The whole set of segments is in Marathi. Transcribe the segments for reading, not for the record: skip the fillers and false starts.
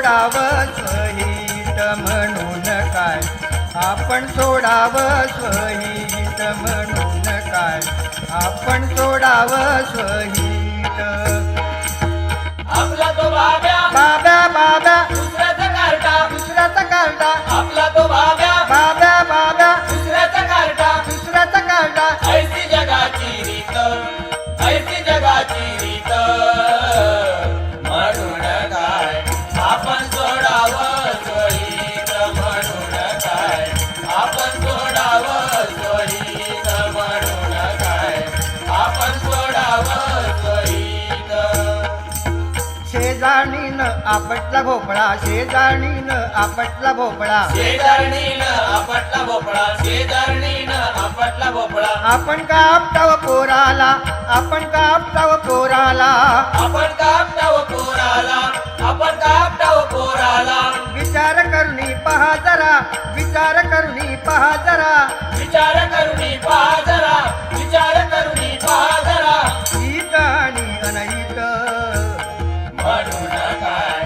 सोडावं स्वहित म्हणून काय, आपण सोडावं स्वहित म्हणून काय, आपण सोडावं स्वहित. आपला तो बाब्या बाब्या बाब्या दुसऱ्याचा कार्टा, दुसऱ्याचा कार्टा, आपला तो बाब्या बाब्या बाब्या दुसऱ्याचा कार्टा. दुसऱ्याचा कार्टा. ऐसी जगाची रीत, ऐसी जगाची रीत म्हणून काय, आपण सोडावं स्वहित म्हणून काय, आपण सोडावं स्वहित म्हणून काय, आपण सोडावं स्वहित. शेजारणीनं आपटला भोपळा, शेजारणीनं आपटला भोपळा, शेजारणीनं आपटला भोपळा, शेजारणीनं आपटला भोपळा. आपण का आपटाव पोराला, आपण का आपटाव पोराला, आपण कापटाव पोराला, आपण कापटाव पोराला. विचार करुनी पहा जरा, विचार करुनी पहा जरा, विचार करुनी पहा जरा, विचार करुनी पहा जरा. हित आणि अनहित म्हणून काय,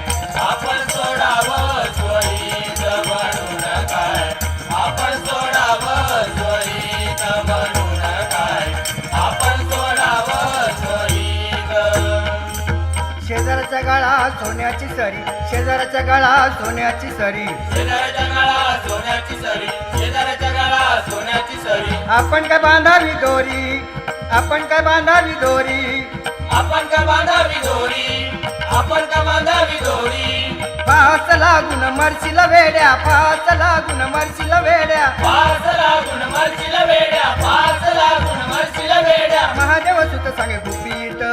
आपण सोडावं स्वहित म्हणून काय, आपण सोडावं स्वहित म्हणून काय, आपण सोडावं स्वहित. शेजाराच्या गाळा सोन्याची सरी, शेजाराच्या गाळा सोन्याची सरी, शेजाऱ्याच्या गाळा सोन्याची सरी, शेजाऱ्याच्या गाळा सोन्याची सरी. आपण काय बांधावी दोरी, आपण काय बांधावी दोरी, आपण का बांधावी दोरी, आपण का बांधावी दोरी. पास लागून मरशील वेड्या, पास लागून मरशील वेड्या, पास लागून मरशील वेड्या, पास लागून मरशील वेड्या. महादेव सुत सांगे गुपित,